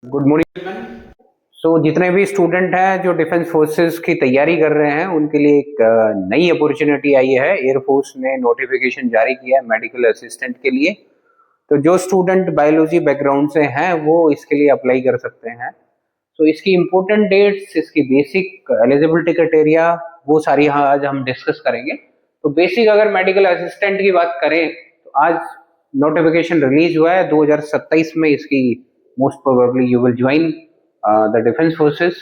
Good morning. जितने भी student हैं जो डिफेंस फोर्सेस की तैयारी कर रहे हैं उनके लिए एक नई अपॉर्चुनिटी आई है। एयरफोर्स ने नोटिफिकेशन जारी किया है मेडिकल असिस्टेंट के लिए। तो जो स्टूडेंट बायोलॉजी बैकग्राउंड से हैं वो इसके लिए अप्लाई कर सकते हैं। तो इसकी इम्पोर्टेंट डेट्स, इसकी बेसिक एलिजिबिलिटी क्राइटेरिया, वो सारी यहाँ आज हम डिस्कस करेंगे। तो बेसिक अगर मेडिकल असिस्टेंट की बात करें तो आज नोटिफिकेशन रिलीज हुआ है 2027 में इसकी। Most probably you will join the defense forces.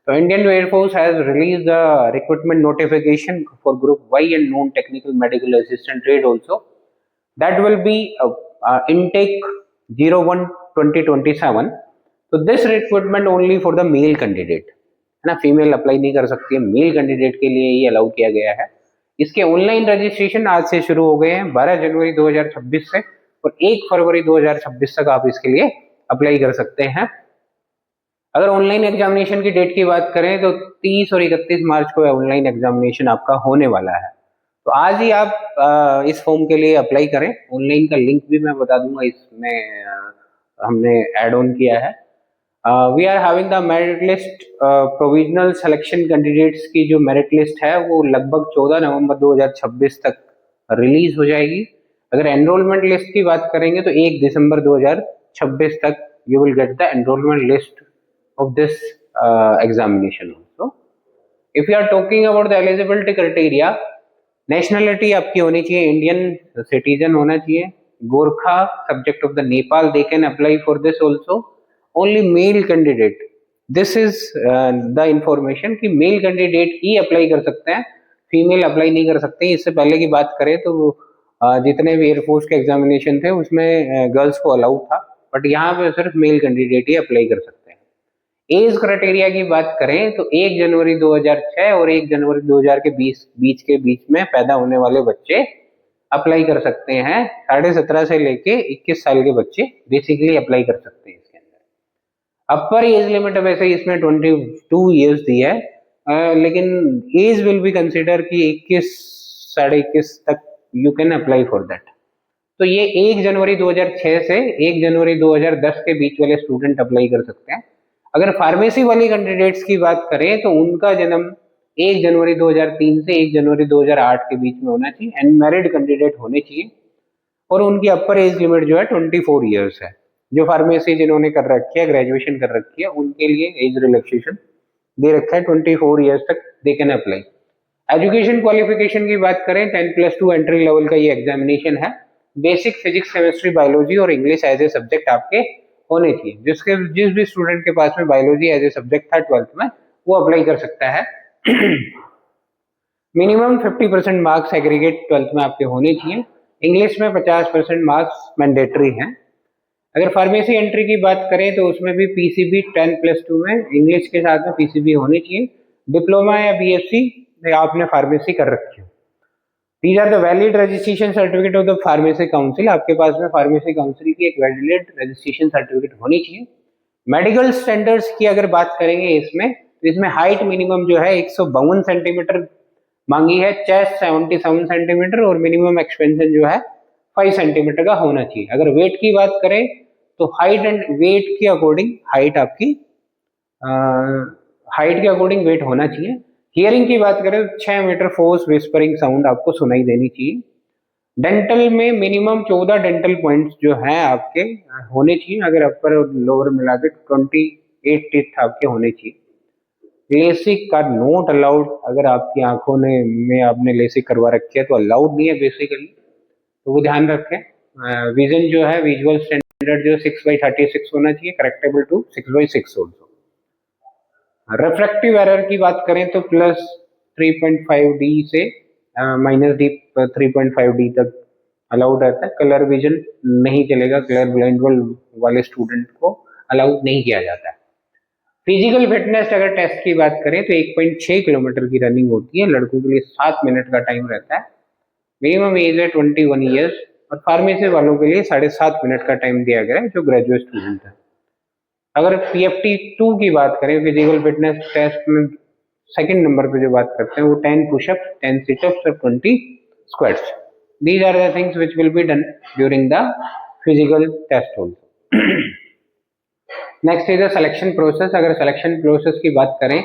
So Indian Air Force has released the recruitment notification for Group Y and non-technical medical assistant trade also. That will be intake 01/2027. So this recruitment only for the male candidate, है ना। Female apply नहीं कर सकती है, male candidate के लिए ये allow किया गया है। इसके ऑनलाइन रजिस्ट्रेशन आज से शुरू हो गए हैं 12 जनवरी 2026 से, और 1 फरवरी 2026 तक आप इसके लिए अप्लाई कर सकते हैं। अगर ऑनलाइन एग्जामिनेशन की डेट की बात करें तो 30 और 31 मार्च को ऑनलाइन एग्जामिनेशन आपका होने वाला है। तो आज ही आप इस फॉर्म के लिए अप्लाई करें। ऑनलाइन का लिंक भी मैं बता दूंगा, इसमें हमने ऐड ऑन किया है। We are having the merit list. Provisional selection candidates की जो मेरिट लिस्ट है वो लगभग 14 नवंबर 2026 तक रिलीज हो जाएगी। अगर एनरोलमेंट लिस्ट की बात करेंगे तो 1 दिसंबर 2026 तक you will get the enrolment list of this examination also. If you are talking about the eligibility criteria, nationality आपकी होनी चाहिए इंडियन सिटीजन होना चाहिए। Gorkha, subject of the Nepal, they can apply for this also. Only male candidate, this is the information कि male candidate ही apply कर सकते हैं, female apply नहीं कर सकते। इससे पहले की बात करें तो जितने भी एयरफोर्स के एग्जामिनेशन थे उसमें गर्ल्स को अलाउ था, बट यहाँ पे सिर्फ मेल कैंडिडेट ही अप्लाई कर सकते हैं। एज क्राइटेरिया की बात करें तो 1 जनवरी 2006 और 1 जनवरी 2000 के बीच में पैदा होने वाले बच्चे अप्लाई कर सकते हैं। 17.5 से लेके 21 साल के बच्चे बेसिकली अप्लाई कर सकते हैं इसके अंदर। अपर एज लिमिट वैसे इसमें 22 ईयर्स दी है, लेकिन एज विल बी कंसिडर कि 21 साढ़े 21 तक you can apply for that. तो ये 1 जनवरी 2006 से 1 जनवरी 2010 के बीच वाले स्टूडेंट अप्लाई कर सकते हैं। अगर फार्मेसी वाली कैंडिडेट्स की बात करें तो उनका जन्म 1 जनवरी 2003 से 1 जनवरी 2008 के बीच में होना चाहिए, अनमैरिड कैंडिडेट होने चाहिए, और उनकी अपर एज लिमिट जो है 24 ईयर्स है। जो फार्मेसी जिन्होंने कर रखी है, ग्रेजुएशन कर रखी है, उनके लिए एज रिलैक्सेशन दे रखा है 24 ईयर्स तक they can apply. Education qualification की बात करें 10+2 एंट्री लेवल का ये एग्जामिनेशन है। बेसिक फिजिक्स, केमिस्ट्री, बायोलॉजी और इंग्लिश एज ए सब्जेक्ट आपके होने चाहिए। जिस भी स्टूडेंट के पास में बायोलॉजी एज ए सब्जेक्ट था 12th में, वो अप्लाई कर सकता है। मिनिमम 50% मार्क्स एग्रीगेट 12th में आपके होने चाहिए। इंग्लिश में 50% मार्क्स मैंडेटरी हैं। अगर फार्मेसी एंट्री की बात करें तो उसमें भी पीसीबी 10+2 में इंग्लिश के साथ में पीसीबी होनी चाहिए। डिप्लोमा या बीएससी आपने फार्मेसी कर रखी है। These are the valid registration certificate of the pharmacy council। आपके पास में फार्मेसी काउंसिल की एक वैलिड रजिस्ट्रेशन सर्टिफिकेट होनी चाहिए। मेडिकल स्टैंडर्ड्स की अगर बात करेंगे इसमें हाइट मिनिमम जो है 152 सेंटीमीटर मांगी है, चेस्ट 77 सेंटीमीटर और मिनिमम एक्सपेंशन जो है 5 सेंटीमीटर का होना चाहिए। अगर वेट की बात करें तो हाइट एंड वेट के अकॉर्डिंग हाइट के अकॉर्डिंग वेट होना चाहिए। हियरिंग की बात करें तो 6 मीटर फोर्स विस्परिंग साउंड आपको सुनाई देनी चाहिए। डेंटल में मिनिमम 14 डेंटल पॉइंट्स जो हैं आपके होने चाहिए। अगर अपर और लोअर मिला के 28 टीथ आपके होने चाहिए। लेसिक का नॉट अलाउड। अगर आपकी आंखों में आपने लेसिक करवा रखी है तो अलाउड नहीं है बेसिकली, तो वो ध्यान रखें। विजन जो है, विजुअल स्टैंडर्ड जो 6/36 होना चाहिए, करेक्टेबल टू 6/6 ऑल्सो। रिफ्रैक्टिव एरर की बात करें तो +3.5D से -3.5D तक अलाउड रहता है। कलर विजन नहीं चलेगा, कलर ब्लाइंड वाले स्टूडेंट को अलाउड नहीं किया जाता है। फिजिकल फिटनेस अगर टेस्ट की बात करें तो 1.6 किलोमीटर की रनिंग होती है। लड़कों के लिए 7 मिनट का टाइम रहता है। मिनिमम एज है 21 ईयर्स, और फार्मेसी वालों के लिए 7.5 मिनट का टाइम दिया गया है जो ग्रेजुएट स्टूडेंट है। अगर PFT2 की बात करें, फिजिकल फिटनेस टेस्ट में सेकंड नंबर पे जो बात करते हैं वो 10 पुशअप्स, 10 सिटअप्स और 20 squats. These are the things which will be done during the physical test also. Next is the selection process. अगर सिलेक्शन प्रोसेस की बात करें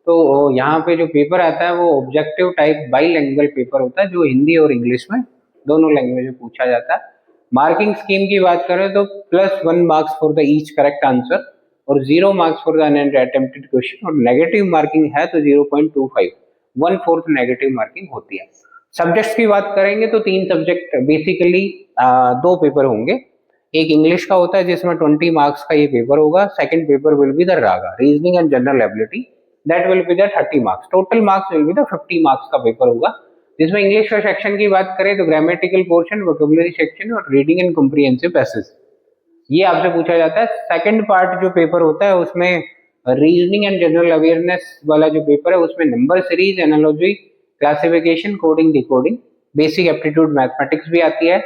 तो यहाँ पे जो पेपर आता है वो ऑब्जेक्टिव टाइप बाईलैंग्वेज पेपर होता है, जो हिंदी और इंग्लिश में दोनों लैंग्वेज में पूछा जाता है। मार्किंग स्कीम की बात करें तो +1 marks for the each correct answer और 0 marks for the unattempted question, और नेगेटिव मार्किंग है तो 0.25, 1/4 नेगेटिव मार्किंग होती है। सब्जेक्ट्स की बात करेंगे तो 3 सब्जेक्ट बेसिकली, 2 पेपर होंगे। एक इंग्लिश का होता है जिसमें 20 मार्क्स का ये पेपर होगा। Second paper will be the Raga, reasoning and general ability, that will be the 30 marks. Total marks will be the 50 marks का पेपर होगा, जिसमें इंग्लिश का सेक्शन की बात करें तो ग्रामेटिकल पोर्शन, वोकेबुलरी सेक्शन और रीडिंग एंड कॉम्प्रिहेंसिव पैसेज, ये आपसे पूछा जाता है। सेकंड पार्ट जो पेपर होता है उसमें रीजनिंग एंड जनरल अवेयरनेस वाला जो पेपर है उसमें number series, analogy, classification, coding, decoding, basic aptitude mathematics भी आती है।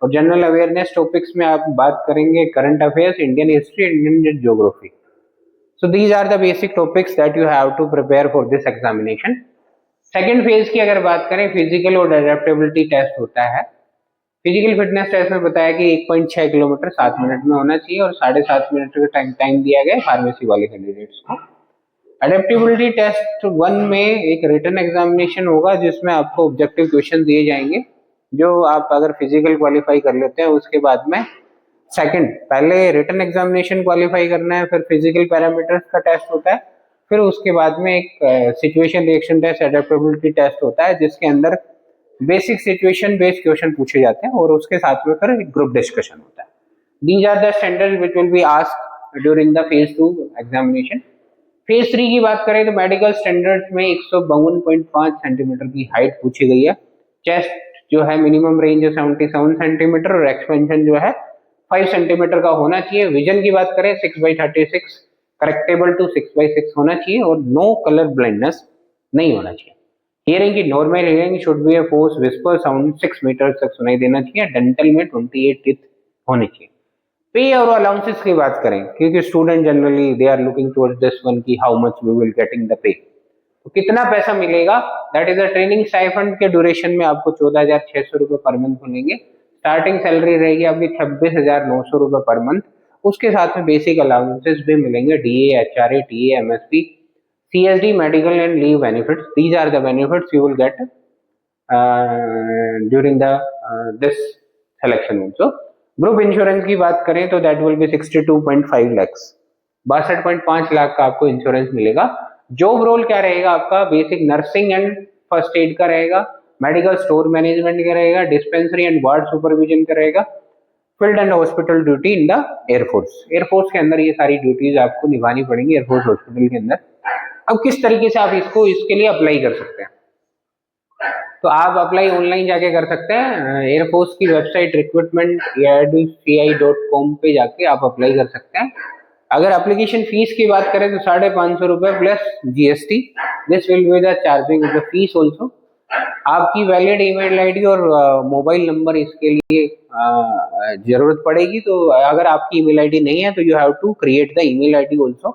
और जनरल अवेयरनेस टॉपिक्स में आप बात करेंगे current affairs, Indian history, Indian geography. So these are the basic topics that you have to prepare for this examination. Second phase की अगर बात करें, फिजिकल और एडेप्टेबिलिटी टेस्ट होता है। फिजिकल फिटनेस टेस्ट में बताया कि 1.6 किलोमीटर 7 मिनट में होना चाहिए और 7.5 मिनट का टाइम दिया गया फार्मेसी वाले कैंडिडेट्स को। अडेप्टेबिलिटी टेस्ट 1 में एक रिटन एग्जामिनेशन होगा जिसमें आपको ऑब्जेक्टिव क्वेश्चन दिए जाएंगे, जो आप अगर फिजिकल क्वालिफाई कर लेते हैं उसके बाद में सेकंड, पहले रिटन एग्जामिनेशन क्वालिफाई करना है, फिर फिजिकल पैरामीटर्स का टेस्ट होता है, फिर उसके बाद में एक situation reaction test, adaptability test होता है जिसके अंदर बेसिक सिचुएशन बेस्ड क्वेश्चन पूछे जाते हैं और उसके साथ में फिर ग्रुप डिस्कशन होता है। These are the standards which will be asked during the phase 2 examination. Phase 3 की बात करें तो मेडिकल स्टैंडर्ड्स में 152.5 सेंटीमीटर की हाइट पूछी गई है। चेस्ट जो है मिनिमम रेंज है 77 सेंटीमीटर और एक्सपेंशन जो है 5 सेंटीमीटर का होना चाहिए। विजन की बात करें 6/36 करेक्टेबल टू 6/6 होना चाहिए और नो कलर ब्लाइंडनेस नहीं होना चाहिए। हियरिंग की normal hearing should be a force whisper sound 6 metre तक सुनाई देना चाहिए। डेंटल में 28 टीथ होने चाहिए। पे और अलाउंसेस की बात करें, क्योंकि student generally they are looking towards this one की how much we will getting the pay, तो कितना पैसा मिलेगा, that is a training stipend के ड्यूरेशन में आपको 14,600 रुपए पर मंथ मिलेंगे। स्टार्टिंग सैलरी रहेगी आपकी 26,900 रुपए पर मंथ। उसके साथ में बेसिक अलाउंसेस भी मिलेंगे, DA, HRA, TA, MSP, CSD, medical and leave benefits. These are the benefits you will get during the this selection also. Group insurance की बात करें तो that will be 62.5 lakhs, 62.5 lakh का आपको इंश्योरेंस मिलेगा। जॉब रोल क्या रहेगा आपका, basic nursing and first aid का रहेगा, मेडिकल स्टोर मैनेजमेंट का रहेगा, डिस्पेंसरी एंड वार्ड सुपरविजन का रहेगा, field and hospital duty in the air force. Air force के अंदर ये सारी ड्यूटीज आपको निभानी पड़ेंगी एयरफोर्स हॉस्पिटल के अंदर। अब किस तरीके से आप इसके लिए अप्लाई कर सकते हैं, तो आप अप्लाई ऑनलाइन जाके कर सकते हैं। एयरफोर्स की वेबसाइट recruitment.airci.com पे जाके आप अप्लाई कर सकते हैं। अगर एप्लीकेशन फीस की बात करें तो 550 रुपए plus GST, this will be the charging of the fees also. आपकी वैलिड ईमेल आईडी और मोबाइल नंबर इसके लिए जरूरत पड़ेगी, तो अगर आपकी ईमेल आईडी नहीं है तो you have to create the email ID also,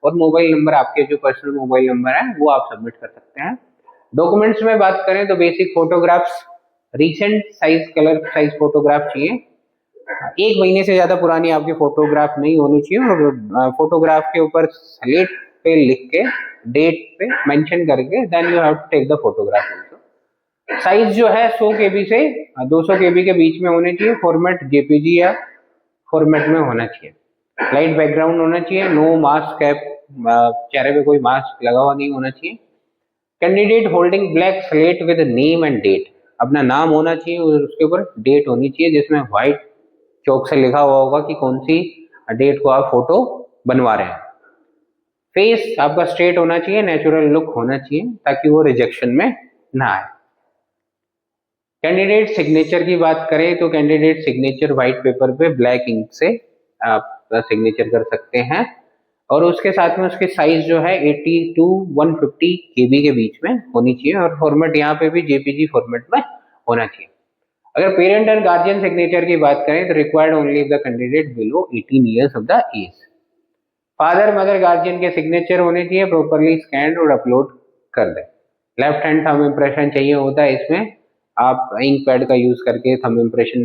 और मोबाइल नंबर आपके जो पर्सनल मोबाइल नंबर है वो आप सबमिट कर सकते हैं। डॉक्यूमेंट्स में बात करें तो basic photographs, recent size, colour size photograph चाहिए। 1 महीने से ज्यादा पुरानी आपकी फोटोग्राफ नहीं होनी चाहिए और फोटोग्राफ के ऊपर स्लेट पे लिख के डेट पे मेंशन करके then you have to take the photograph also. Size जो है 100 KB से 200 KB के बीच में होने चाहिए। फॉर्मेट JPG या फॉर्मेट में होना चाहिए। लाइट बैकग्राउंड होना चाहिए। नो मास्क कैप, चेहरे पे कोई मास्क लगा हुआ नहीं होना चाहिए। Candidate holding black slate with name and date, अपना नाम होना चाहिए और उसके ऊपर डेट होनी चाहिए जिसमें व्हाइट चौक से लिखा हुआ होगा कि कौन सी डेट को आप फोटो बनवा रहे हैं। फेस आपका स्ट्रेट होना चाहिए, नेचुरल लुक होना चाहिए ताकि वो रिजेक्शन में ना आए। कैंडिडेट सिग्नेचर की बात करें तो कैंडिडेट सिग्नेचर व्हाइट पेपर पे ब्लैक इंक से आप सिग्नेचर कर सकते हैं और उसके साथ में उसके साइज जो है 80 to 150 KB के बीच में होनी चाहिए और फॉर्मेट यहाँ पे भी JPG फॉर्मेट में होना चाहिए। अगर पेरेंट एंड गार्जियन सिग्नेचर की बात करें तो required only if the candidate below 18 years of the age. Father mother guardian के सिग्नेचर होने चाहिए, प्रॉपरली स्कैन और अपलोड कर दें। लेफ्ट हैंड थंब इम्प्रेशन चाहिए होता है इसमें, आप इंक पैड का यूज करके थंब इम्प्रेशन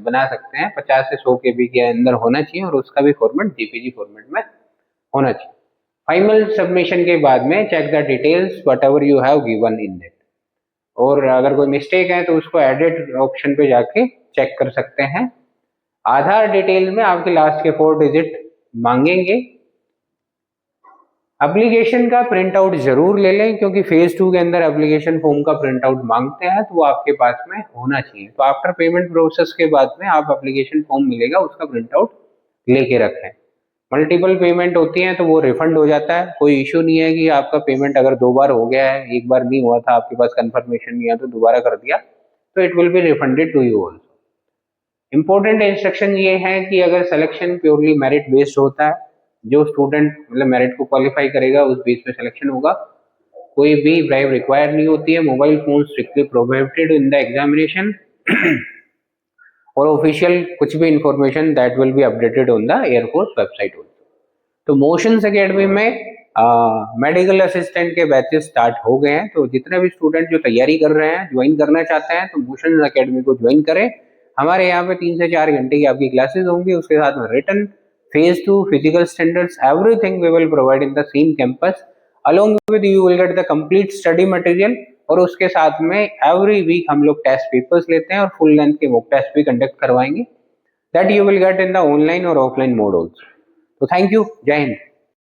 बना सकते हैं। 50 से 100 KB के अंदर होना चाहिए और उसका भी फॉर्मेट JPG फॉर्मेट में होना चाहिए। फाइनल सबमिशन के बाद में check the details whatever you have given in that, और अगर कोई मिस्टेक है तो उसको एडिट ऑप्शन पे जाके चेक कर सकते हैं। आधार डिटेल में आपके लास्ट के 4 डिजिट मांगेंगे। एप्लीकेशन का प्रिंट आउट जरूर ले लें, क्योंकि फेज 2 के अंदर एप्लीकेशन फॉर्म का प्रिंट आउट मांगते हैं, तो वो आपके पास में होना चाहिए। तो आफ्टर पेमेंट प्रोसेस के बाद में आप एप्लीकेशन फॉर्म मिलेगा उसका प्रिंट आउट लेके रखें। मल्टीपल पेमेंट होती है तो वो रिफंड हो जाता है, कोई इशू नहीं है कि आपका पेमेंट अगर 2 बार हो गया है, एक बार नहीं हुआ था, आपके पास कंफर्मेशन नहीं है तो दोबारा कर दिया तो it will be refunded to you also. Important instruction ये है कि अगर सिलेक्शन प्योरली मेरिट बेस्ड होता है, जो स्टूडेंट मतलब मेरिट को क्वालिफाई करेगा उस बेस पे सिलेक्शन होगा, कोई भी ब्राइब रिक्वायर नहीं होती है। Mobile phone strictly prohibited in the examination और ऑफिशियल कुछ भी information that will be updated on the air force website also. तो मोशंस एकेडमी में मेडिकल असिस्टेंट के बैचेस स्टार्ट हो गए हैं, तो जितने भी स्टूडेंट जो तैयारी कर रहे हैं, ज्वाइन करना चाहते हैं, तो मोशंस एकेडमी को ज्वाइन करें। हमारे यहाँ पे 3 से 4 घंटे की आपकी क्लासेस होंगी, उसके साथ में written, phase 2, physical standards, everything we will provide in the same campus. Along with you will get the complete study material, और उसके साथ में एवरी वीक हम लोग टेस्ट पेपर्स लेते हैं और फुल लेंथ के मॉक टेस्ट भी कंडक्ट करवाएंगे, that you will get in the online और ऑफलाइन मोड ऑल्सो। तो थैंक यू, जय हिंद।